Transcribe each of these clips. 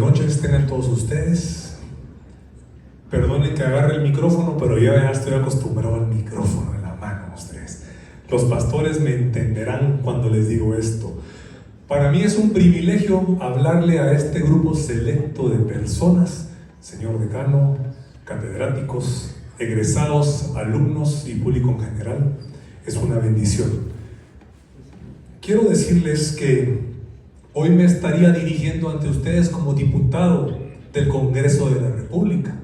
noches tengan todos ustedes. Perdonen que agarre el micrófono, pero yo ya estoy acostumbrado al micrófono en la mano, ustedes. Los pastores me entenderán cuando les digo esto. Para mí es un privilegio hablarle a este grupo selecto de personas, señor decano, catedráticos, egresados, alumnos y público en general. Es una bendición. Quiero decirles que hoy me estaría dirigiendo ante ustedes como diputado del Congreso de la República.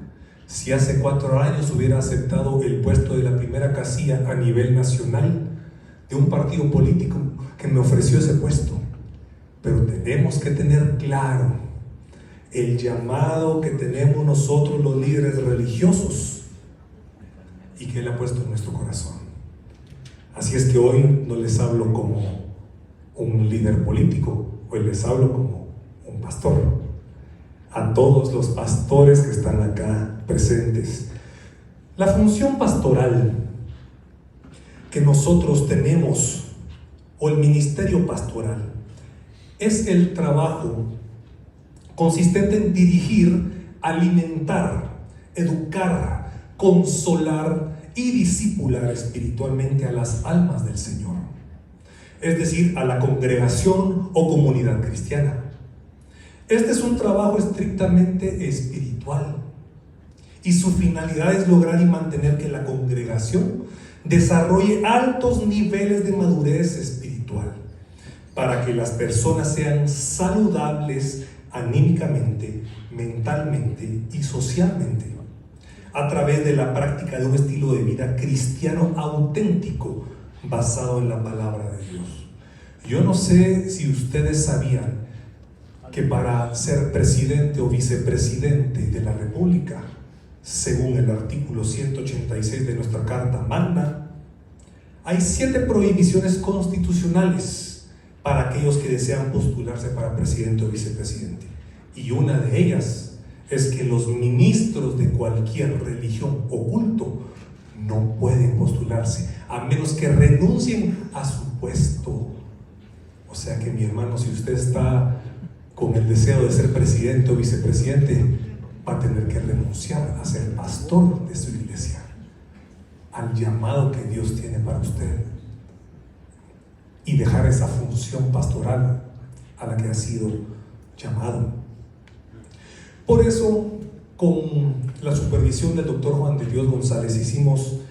Si hace 4 años hubiera aceptado el puesto de la primera casilla a nivel nacional de un partido político que me ofreció ese puesto. Pero tenemos que tener claro el llamado que tenemos nosotros los líderes religiosos y que Él ha puesto en nuestro corazón. Así es que hoy no les hablo como un líder político, hoy les hablo como un pastor. A todos los pastores que están acá presentes. La función pastoral que nosotros tenemos, o el ministerio pastoral, es el trabajo consistente en dirigir, alimentar, educar, consolar y discipular espiritualmente a las almas del Señor, es decir, a la congregación o comunidad cristiana. Este es un trabajo estrictamente espiritual y su finalidad es lograr y mantener que la congregación desarrolle altos niveles de madurez espiritual para que las personas sean saludables anímicamente, mentalmente y socialmente a través de la práctica de un estilo de vida cristiano auténtico basado en la palabra de Dios. Yo no sé si ustedes sabían que para ser presidente o vicepresidente de la República, según el artículo 186 de nuestra Carta Magna, hay 7 prohibiciones constitucionales para aquellos que desean postularse para presidente o vicepresidente. Y una de ellas es que los ministros de cualquier religión o culto no pueden postularse, a menos que renuncien a su puesto. O sea que, mi hermano, si usted está con el deseo de ser presidente o vicepresidente, va a tener que renunciar a ser pastor de su iglesia, al llamado que Dios tiene para usted, y dejar esa función pastoral a la que ha sido llamado. Por eso, con la supervisión del doctor Juan de Dios González, hicimos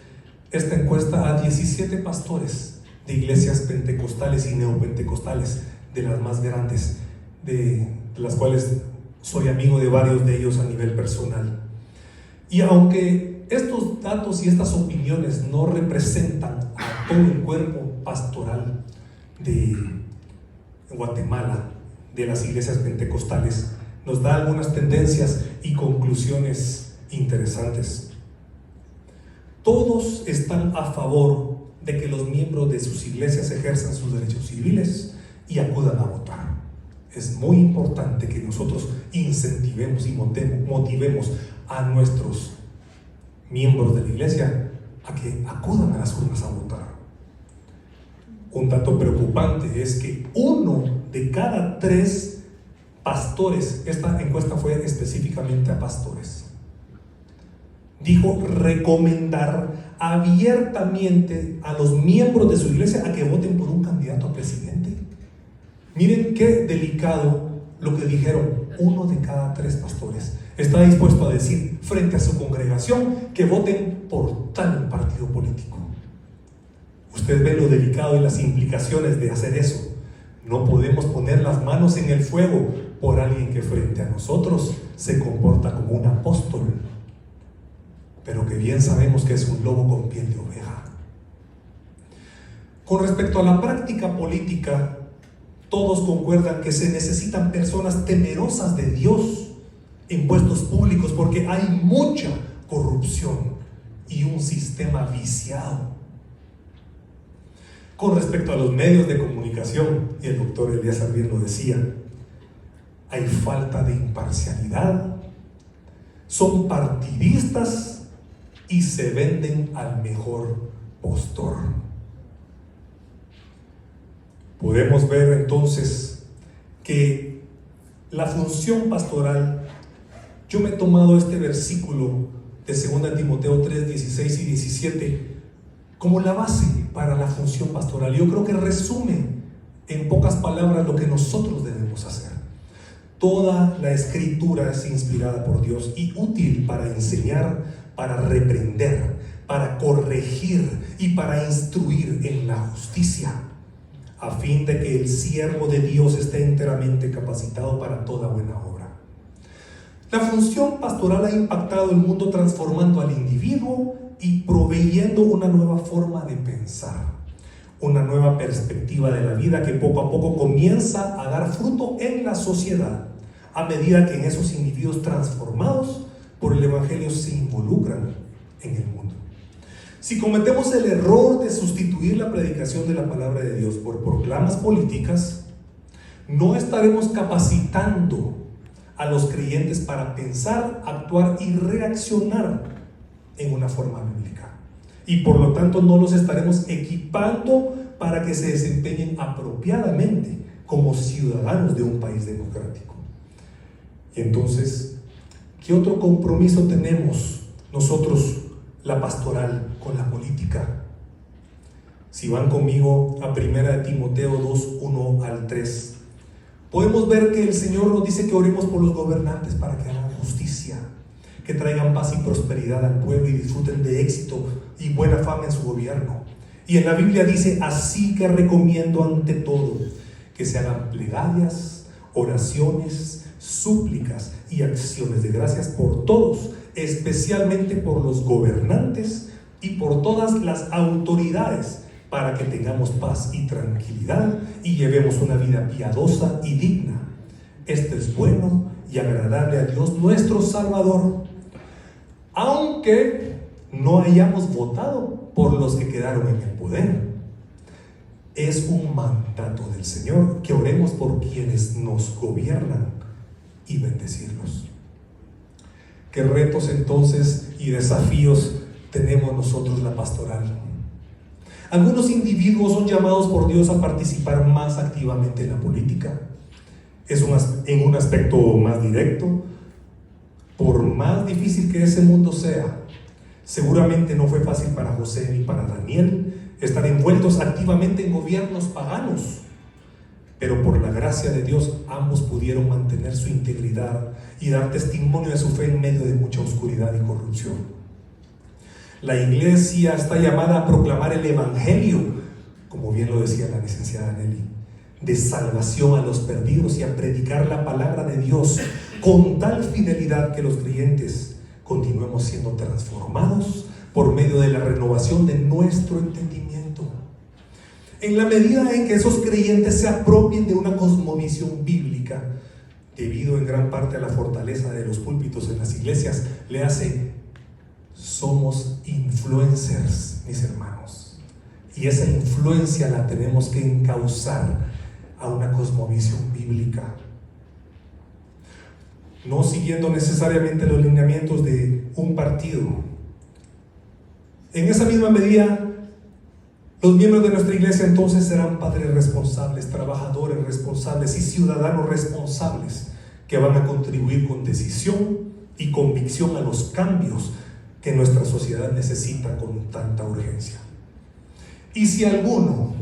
esta encuesta a 17 pastores de iglesias pentecostales y neopentecostales, de las más grandes, de las cuales soy amigo de varios de ellos a nivel personal. Y aunque estos datos y estas opiniones no representan a todo el cuerpo pastoral de Guatemala, de las iglesias pentecostales, nos da algunas tendencias y conclusiones interesantes. Todos están a favor de que los miembros de sus iglesias ejerzan sus derechos civiles y acudan a votar. Es muy importante que nosotros incentivemos y motivemos a nuestros miembros de la iglesia a que acudan a las urnas a votar. Un dato preocupante es que 1 de cada 3 pastores, esta encuesta fue específicamente a pastores, dijo recomendar abiertamente a los miembros de su iglesia a que voten por un candidato a presidente. Miren qué delicado lo que dijeron. 1 de cada 3 pastores está dispuesto a decir frente a su congregación que voten por tal partido político. Usted ve lo delicado y las implicaciones de hacer eso. No podemos poner las manos en el fuego por alguien que frente a nosotros se comporta como un apóstol, pero que bien sabemos que es un lobo con piel de oveja. Con respecto a la práctica política, todos concuerdan que se necesitan personas temerosas de Dios en puestos públicos porque hay mucha corrupción y un sistema viciado. Con respecto a los medios de comunicación, y el doctor Elías bien lo decía, hay falta de imparcialidad, son partidistas y se venden al mejor postor. Podemos ver entonces que la función pastoral, yo me he tomado este versículo de 2 Timoteo 3, 16 y 17 como la base para la función pastoral. Yo creo que resume en pocas palabras lo que nosotros debemos hacer. Toda la escritura es inspirada por Dios y útil para enseñar, para reprender, para corregir y para instruir en la justicia, a fin de que el siervo de Dios esté enteramente capacitado para toda buena obra. La función pastoral ha impactado el mundo, transformando al individuo y proveyendo una nueva forma de pensar, una nueva perspectiva de la vida que poco a poco comienza a dar fruto en la sociedad, a medida que en esos individuos transformados por el Evangelio se involucran en el mundo. Si cometemos el error de sustituir la predicación de la palabra de Dios por proclamas políticas, no estaremos capacitando a los creyentes para pensar, actuar y reaccionar en una forma bíblica. Y por lo tanto no los estaremos equipando para que se desempeñen apropiadamente como ciudadanos de un país democrático. Y entonces, ¿qué otro compromiso tenemos nosotros, la pastoral, con la política? Si van conmigo a 1 Timoteo 2, 1 al 3, podemos ver que el Señor nos dice que oremos por los gobernantes para que hagan justicia, que traigan paz y prosperidad al pueblo y disfruten de éxito y buena fama en su gobierno. Y en la Biblia dice: así que recomiendo ante todo que se hagan plegarias, oraciones, súplicas y acciones de gracias por todos, especialmente por los gobernantes y por todas las autoridades, para que tengamos paz y tranquilidad y llevemos una vida piadosa y digna. Esto es bueno y agradable a Dios nuestro Salvador, aunque no hayamos votado por los que quedaron en el poder. Es un mandato del Señor que oremos por quienes nos gobiernan y bendecirlos. ¿Qué retos entonces y desafíos tenemos nosotros, la pastoral? Algunos individuos son llamados por Dios a participar más activamente en la política. En un aspecto más directo, por más difícil que ese mundo sea, seguramente no fue fácil para José ni para Daniel estar envueltos activamente en gobiernos paganos, pero por la gracia de Dios ambos pudieron mantener su integridad y dar testimonio de su fe en medio de mucha oscuridad y corrupción. La iglesia está llamada a proclamar el Evangelio, como bien lo decía la licenciada Nelly, de salvación a los perdidos, y a predicar la palabra de Dios con tal fidelidad que los creyentes continuemos siendo transformados por medio de la renovación de nuestro entendimiento. En la medida en que esos creyentes se apropien de una cosmovisión bíblica, debido en gran parte a la fortaleza de los púlpitos en las iglesias, somos influencers, mis hermanos, y esa influencia la tenemos que encauzar a una cosmovisión bíblica, no siguiendo necesariamente los lineamientos de un partido. En esa misma medida, los miembros de nuestra iglesia entonces serán padres responsables, trabajadores responsables y ciudadanos responsables, que van a contribuir con decisión y convicción a los cambios que nuestra sociedad necesita con tanta urgencia. Y si alguno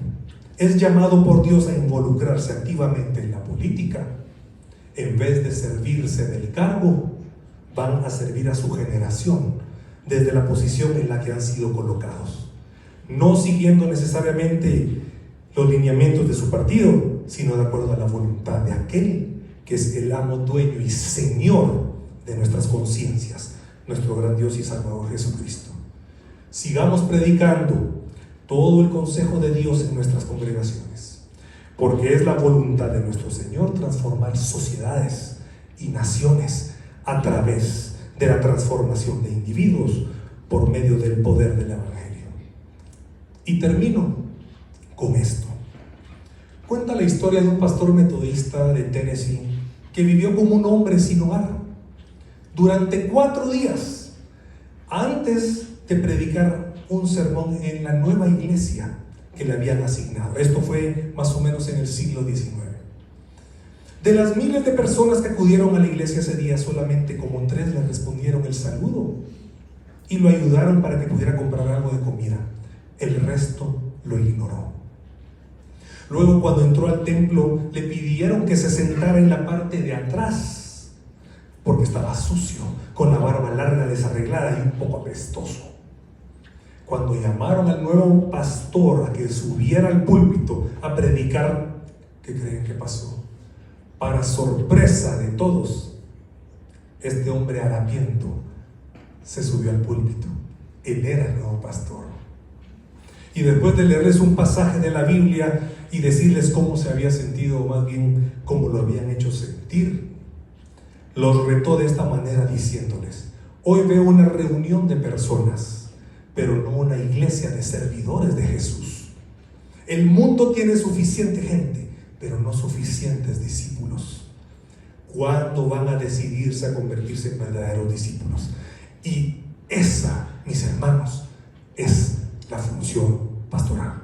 es llamado por Dios a involucrarse activamente en la política, en vez de servirse del cargo, van a servir a su generación desde la posición en la que han sido colocados, no siguiendo necesariamente los lineamientos de su partido, sino de acuerdo a la voluntad de aquel que es el amo, dueño y señor de nuestras conciencias, nuestro gran Dios y Salvador Jesucristo. Sigamos predicando todo el consejo de Dios en nuestras congregaciones, porque es la voluntad de nuestro Señor transformar sociedades y naciones a través de la transformación de individuos por medio del poder del Evangelio. Y termino con esto. Cuenta la historia de un pastor metodista de Tennessee que vivió como un hombre sin hogar durante 4 días antes de predicar un sermón en la nueva iglesia que le habían asignado. Esto fue más o menos en el siglo XIX. De las miles de personas que acudieron a la iglesia ese día, solamente como 3 le respondieron el saludo y lo ayudaron para que pudiera comprar algo de comida. El resto lo ignoró. Luego, cuando entró al templo, le pidieron que se sentara en la parte de atrás, porque estaba sucio, con la barba larga, desarreglada y un poco apestoso. Cuando llamaron al nuevo pastor a que subiera al púlpito a predicar, ¿qué creen que pasó? Para sorpresa de todos, este hombre harapiento se subió al púlpito. Él era el nuevo pastor. Y después de leerles un pasaje de la Biblia y decirles cómo se había sentido, o más bien cómo lo habían hecho sentir, los retó de esta manera diciéndoles: hoy veo una reunión de personas, pero no una iglesia de servidores de Jesús. El mundo tiene suficiente gente, pero no suficientes discípulos. ¿Cuándo van a decidirse a convertirse en verdaderos discípulos? Y esa, mis hermanos, es la función pastoral.